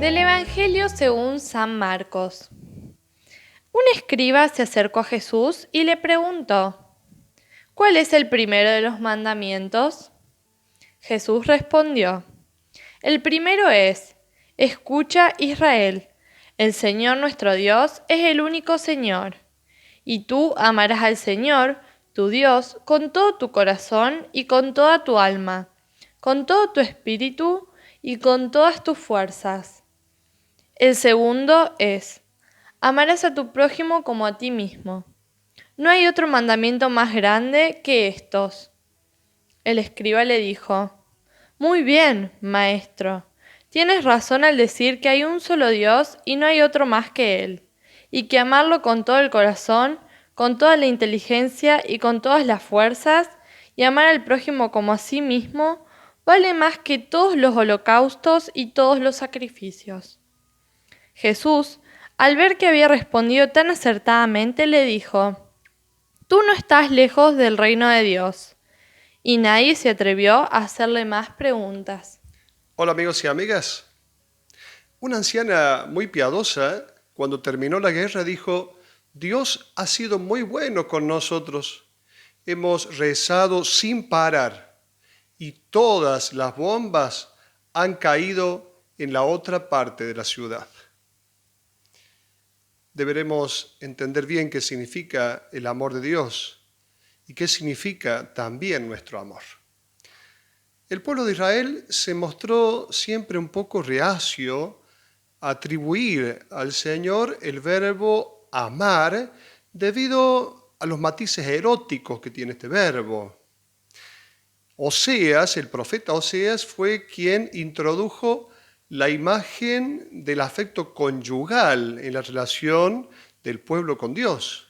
Del Evangelio según San Marcos. Un escriba se acercó a Jesús y le preguntó: ¿Cuál es el primero de los mandamientos? Jesús respondió: El primero es: Escucha, Israel, el Señor nuestro Dios es el único Señor, y tú amarás al Señor, tu Dios, con todo tu corazón y con toda tu alma, con todo tu espíritu y con todas tus fuerzas. El segundo es: amarás a tu prójimo como a ti mismo. No hay otro mandamiento más grande que estos. El escriba le dijo: Muy bien, maestro. Tienes razón al decir que hay un solo Dios y no hay otro más que Él, y que amarlo con todo el corazón, con toda la inteligencia y con todas las fuerzas, y amar al prójimo como a sí mismo, vale más que todos los holocaustos y todos los sacrificios. Jesús, al ver que había respondido tan acertadamente, le dijo: Tú no estás lejos del reino de Dios. Y nadie se atrevió a hacerle más preguntas. Hola amigos y amigas. Una anciana muy piadosa, cuando terminó la guerra, dijo: Dios ha sido muy bueno con nosotros. Hemos rezado sin parar y todas las bombas han caído en la otra parte de la ciudad. Deberemos entender bien qué significa el amor de Dios y qué significa también nuestro amor. El pueblo de Israel se mostró siempre un poco reacio a atribuir al Señor el verbo amar debido a los matices eróticos que tiene este verbo. Oseas, el profeta Oseas, fue quien introdujo la imagen del afecto conyugal en la relación del pueblo con Dios.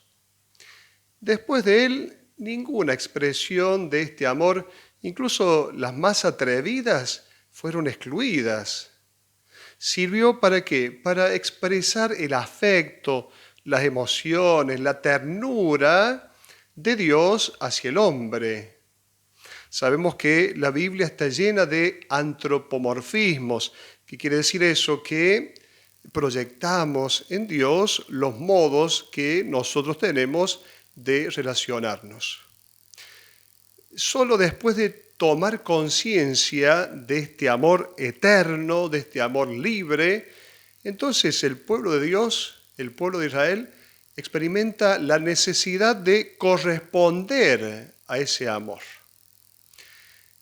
Después de él, ninguna expresión de este amor, incluso las más atrevidas, fueron excluidas. ¿Sirvió para qué? Para expresar el afecto, las emociones, la ternura de Dios hacia el hombre. Sabemos que la Biblia está llena de antropomorfismos. ¿Qué quiere decir eso? Que proyectamos en Dios los modos que nosotros tenemos de relacionarnos. Solo después de tomar conciencia de este amor eterno, de este amor libre, entonces el pueblo de Dios, el pueblo de Israel, experimenta la necesidad de corresponder a ese amor.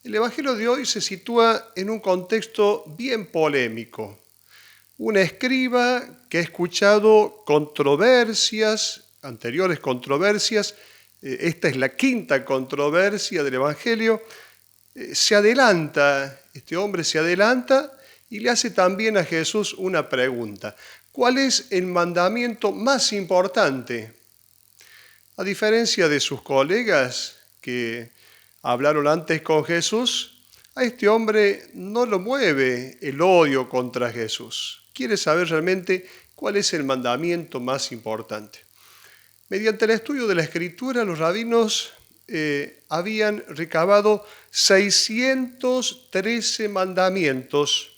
El Evangelio de hoy se sitúa en un contexto bien polémico. Un escriba que ha escuchado controversias, anteriores controversias, esta es la quinta controversia del Evangelio, este hombre se adelanta y le hace también a Jesús una pregunta. ¿Cuál es el mandamiento más importante? A diferencia de sus colegas que hablaron antes con Jesús, a este hombre no lo mueve el odio contra Jesús. Quiere saber realmente cuál es el mandamiento más importante. Mediante el estudio de la Escritura, los rabinos habían recabado 613 mandamientos.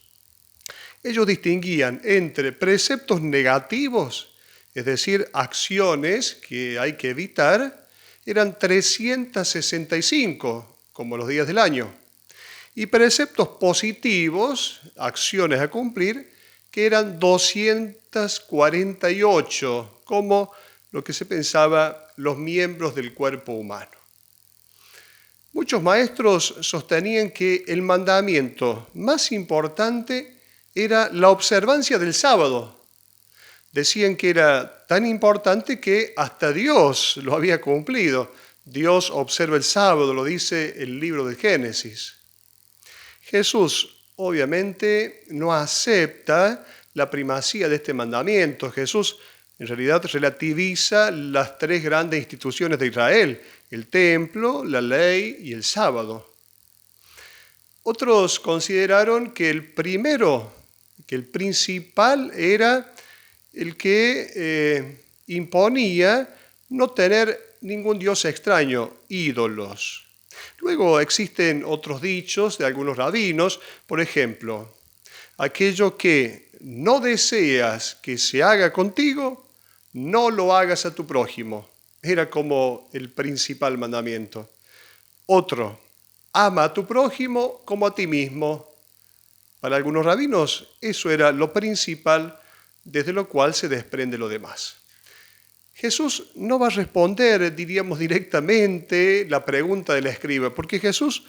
Ellos distinguían entre preceptos negativos, es decir, acciones que hay que evitar, eran 365, como los días del año, y preceptos positivos, acciones a cumplir, que eran 248, como lo que se pensaba los miembros del cuerpo humano. Muchos maestros sostenían que el mandamiento más importante era la observancia del sábado. Decían que era tan importante que hasta Dios lo había cumplido. Dios observa el sábado, lo dice el libro de Génesis. Jesús obviamente no acepta la primacía de este mandamiento. Jesús en realidad relativiza las tres grandes instituciones de Israel: el templo, la ley y el sábado. Otros consideraron que el principal era el que imponía no tener ningún dios extraño, ídolos. Luego existen otros dichos de algunos rabinos, por ejemplo, aquello que no deseas que se haga contigo, no lo hagas a tu prójimo. Era como el principal mandamiento. Otro, ama a tu prójimo como a ti mismo. Para algunos rabinos eso era lo principal, desde lo cual se desprende lo demás. Jesús no va a responder, diríamos, directamente la pregunta del escriba, porque Jesús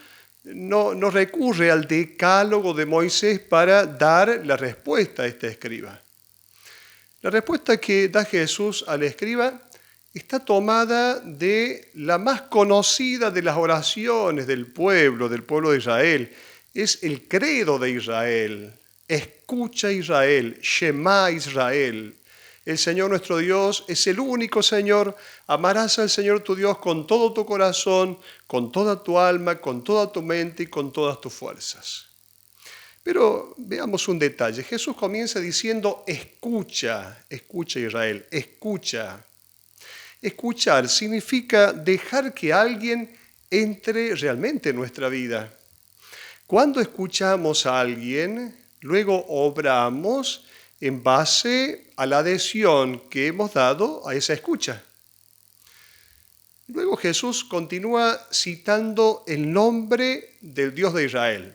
no recurre al decálogo de Moisés para dar la respuesta a este escriba. La respuesta que da Jesús al escriba está tomada de la más conocida de las oraciones del pueblo de Israel. Es el credo de Israel. Escucha Israel, Shema Israel. El Señor nuestro Dios es el único Señor. Amarás al Señor tu Dios con todo tu corazón, con toda tu alma, con toda tu mente y con todas tus fuerzas. Pero veamos un detalle. Jesús comienza diciendo, escucha Israel, escucha. Escuchar significa dejar que alguien entre realmente en nuestra vida. Cuando escuchamos a alguien, luego obramos en base a la adhesión que hemos dado a esa escucha. Luego Jesús continúa citando el nombre del Dios de Israel,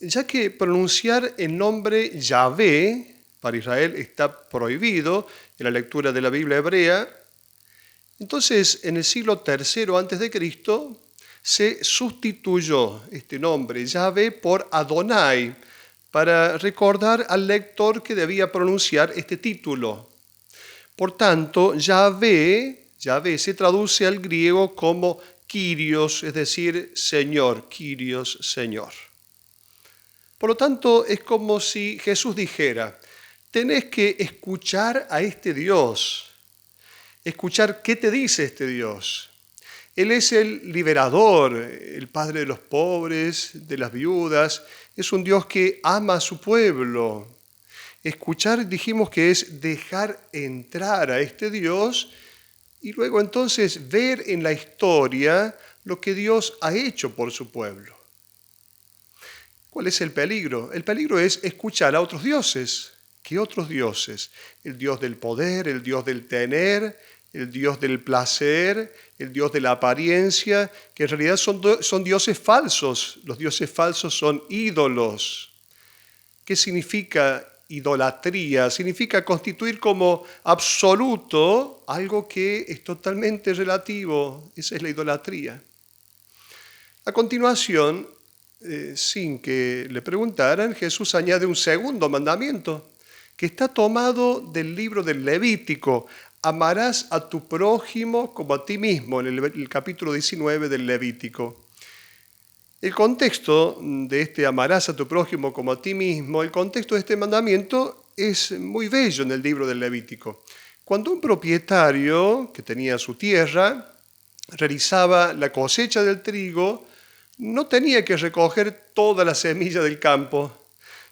ya que pronunciar el nombre Yahvé para Israel está prohibido en la lectura de la Biblia hebrea. Entonces, en el siglo III a.C., se sustituyó este nombre Yahvé por Adonai, para recordar al lector que debía pronunciar este título. Por tanto, Yahvé se traduce al griego como Kyrios, es decir, Señor, Kyrios, Señor. Por lo tanto, es como si Jesús dijera, tenés que escuchar a este Dios, escuchar qué te dice este Dios. Él es el liberador, el padre de los pobres, de las viudas. Es un Dios que ama a su pueblo. Escuchar, dijimos que es dejar entrar a este Dios y luego entonces ver en la historia lo que Dios ha hecho por su pueblo. ¿Cuál es el peligro? El peligro es escuchar a otros dioses. ¿Qué otros dioses? El Dios del poder, el Dios del tener, el Dios del placer, el Dios de la apariencia, que en realidad son dioses falsos. Los dioses falsos son ídolos. ¿Qué significa idolatría? Significa constituir como absoluto algo que es totalmente relativo. Esa es la idolatría. A continuación, sin que le preguntaran, Jesús añade un segundo mandamiento que está tomado del libro del Levítico. Amarás a tu prójimo como a ti mismo, en el capítulo 19 del Levítico. El contexto de este amarás a tu prójimo como a ti mismo, el contexto de este mandamiento es muy bello en el libro del Levítico. Cuando un propietario que tenía su tierra realizaba la cosecha del trigo, no tenía que recoger toda la semilla del campo,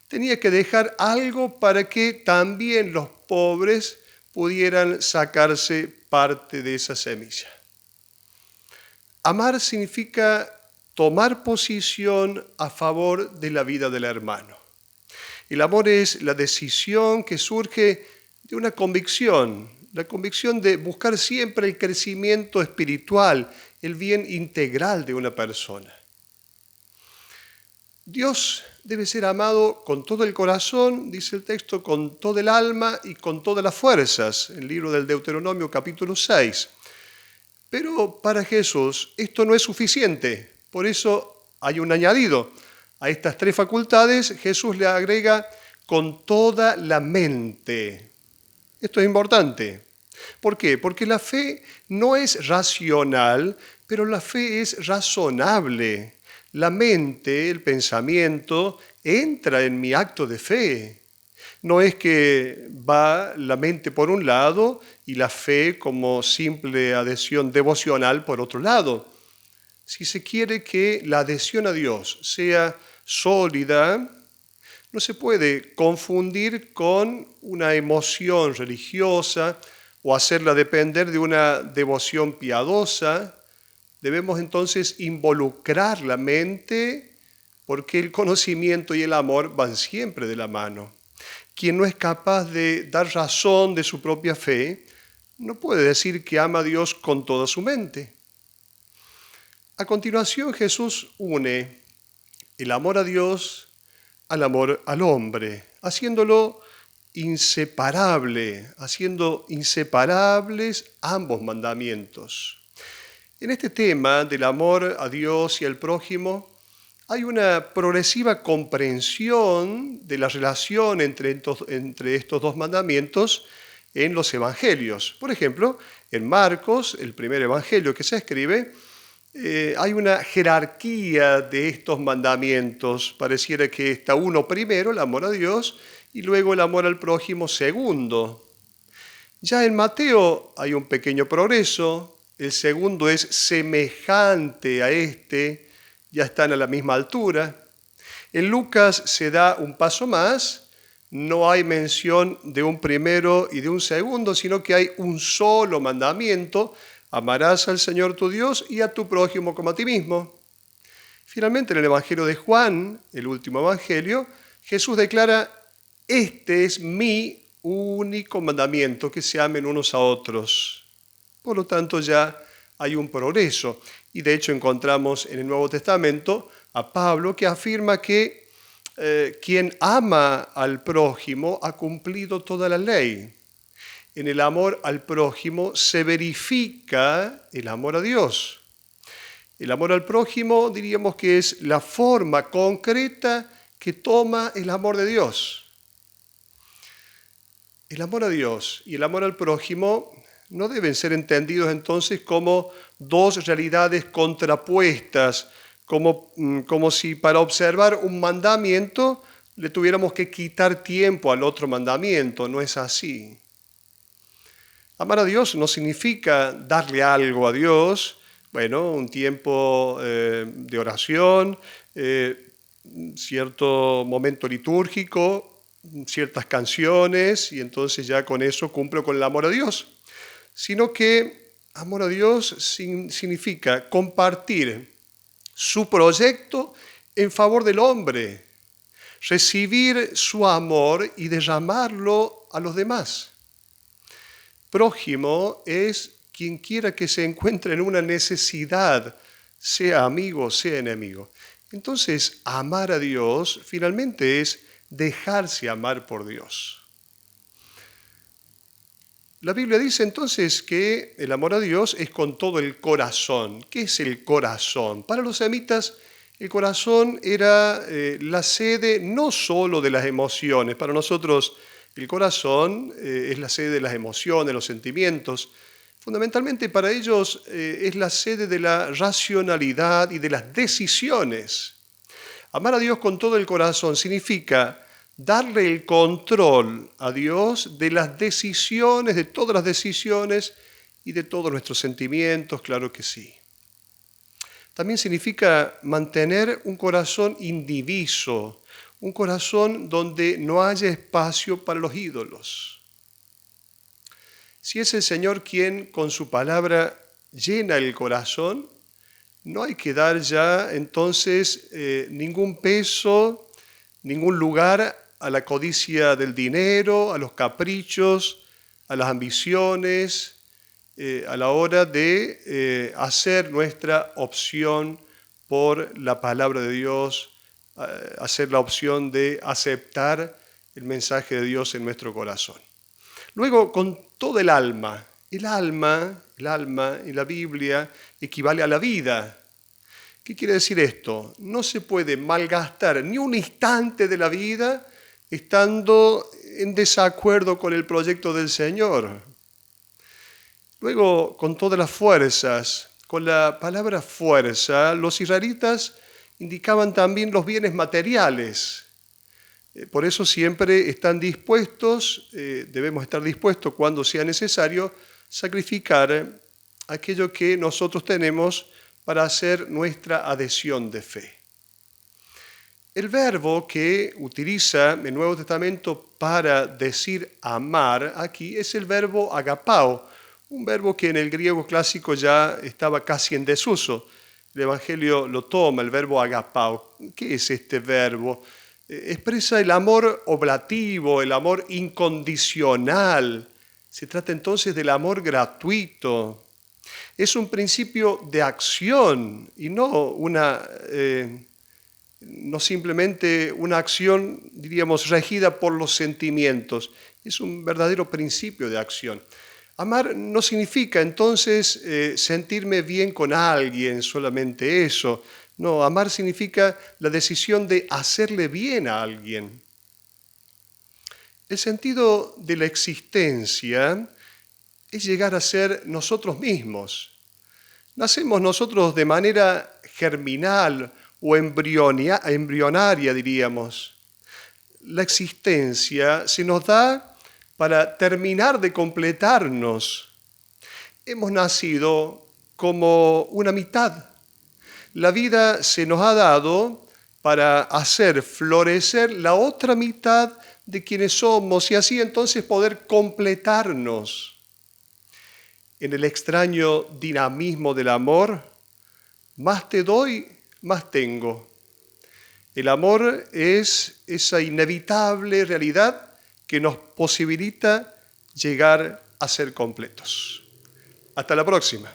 tenía que dejar algo para que también los pobres pudieran sacarse parte de esa semilla. Amar significa tomar posición a favor de la vida del hermano. El amor es la decisión que surge de una convicción, la convicción de buscar siempre el crecimiento espiritual, el bien integral de una persona. Dios debe ser amado con todo el corazón, dice el texto, con todo el alma y con todas las fuerzas, el libro del Deuteronomio capítulo 6. Pero para Jesús esto no es suficiente, por eso hay un añadido. A estas tres facultades Jesús le agrega con toda la mente. Esto es importante. ¿Por qué? Porque la fe no es racional, pero la fe es razonable. La mente, el pensamiento, entra en mi acto de fe. No es que va la mente por un lado y la fe como simple adhesión devocional por otro lado. Si se quiere que la adhesión a Dios sea sólida, no se puede confundir con una emoción religiosa o hacerla depender de una devoción piadosa. Debemos entonces involucrar la mente porque el conocimiento y el amor van siempre de la mano. Quien no es capaz de dar razón de su propia fe, no puede decir que ama a Dios con toda su mente. A continuación, Jesús une el amor a Dios al amor al hombre, haciéndolo inseparable, haciendo inseparables ambos mandamientos. En este tema del amor a Dios y al prójimo, hay una progresiva comprensión de la relación entre estos dos mandamientos en los evangelios. Por ejemplo, en Marcos, el primer evangelio que se escribe, hay una jerarquía de estos mandamientos. Pareciera que está uno primero, el amor a Dios, y luego el amor al prójimo segundo. Ya en Mateo hay un pequeño progreso, el segundo es semejante a este, ya están a la misma altura. En Lucas se da un paso más, no hay mención de un primero y de un segundo, sino que hay un solo mandamiento: amarás al Señor tu Dios y a tu prójimo como a ti mismo. Finalmente, en el Evangelio de Juan, el último Evangelio, Jesús declara: este es mi único mandamiento, que se amen unos a otros. Por lo tanto, ya hay un progreso. Y de hecho encontramos en el Nuevo Testamento a Pablo que afirma que quien ama al prójimo ha cumplido toda la ley. En el amor al prójimo se verifica el amor a Dios. El amor al prójimo diríamos que es la forma concreta que toma el amor de Dios. El amor a Dios y el amor al prójimo no deben ser entendidos entonces como dos realidades contrapuestas, como si para observar un mandamiento le tuviéramos que quitar tiempo al otro mandamiento. No es así. Amar a Dios no significa darle algo a Dios, bueno, un tiempo de oración, cierto momento litúrgico, ciertas canciones, y entonces ya con eso cumplo con el amor a Dios. Sino que amor a Dios significa compartir su proyecto en favor del hombre, recibir su amor y derramarlo a los demás. Prójimo es quien quiera que se encuentre en una necesidad, sea amigo, sea enemigo. Entonces, amar a Dios finalmente es dejarse amar por Dios. La Biblia dice entonces que el amor a Dios es con todo el corazón. ¿Qué es el corazón? Para los semitas, el corazón era la sede no solo de las emociones. Para nosotros, el corazón es la sede de las emociones, los sentimientos. Fundamentalmente para ellos es la sede de la racionalidad y de las decisiones. Amar a Dios con todo el corazón significa darle el control a Dios de las decisiones, de todas las decisiones y de todos nuestros sentimientos, claro que sí. También significa mantener un corazón indiviso, un corazón donde no haya espacio para los ídolos. Si es el Señor quien con su palabra llena el corazón, no hay que dar ya entonces ningún peso, ningún lugar a la codicia del dinero, a los caprichos, a las ambiciones, a la hora de hacer nuestra opción por la palabra de Dios, hacer la opción de aceptar el mensaje de Dios en nuestro corazón. Luego, con todo el alma en la Biblia equivale a la vida. ¿Qué quiere decir esto? No se puede malgastar ni un instante de la vida estando en desacuerdo con el proyecto del Señor. Luego, con todas las fuerzas, con la palabra fuerza, los israelitas indicaban también los bienes materiales. Por eso siempre están dispuestos, debemos estar dispuestos cuando sea necesario, sacrificar aquello que nosotros tenemos para hacer nuestra adhesión de fe. El verbo que utiliza el Nuevo Testamento para decir amar aquí es el verbo agapao, un verbo que en el griego clásico ya estaba casi en desuso. El Evangelio lo toma, el verbo agapao. ¿Qué es este verbo? expresa el amor oblativo, el amor incondicional. Se trata entonces del amor gratuito. Es un principio de acción y no no simplemente una acción, diríamos, regida por los sentimientos. Es un verdadero principio de acción. Amar no significa entonces sentirme bien con alguien, solamente eso. No, amar significa la decisión de hacerle bien a alguien. El sentido de la existencia es llegar a ser nosotros mismos. Nacemos nosotros de manera germinal o embrionaria, diríamos. La existencia se nos da para terminar de completarnos. Hemos nacido como una mitad. La vida se nos ha dado para hacer florecer la otra mitad de quienes somos y así entonces poder completarnos. En el extraño dinamismo del amor, más te doy, más tengo. El amor es esa inevitable realidad que nos posibilita llegar a ser completos. Hasta la próxima.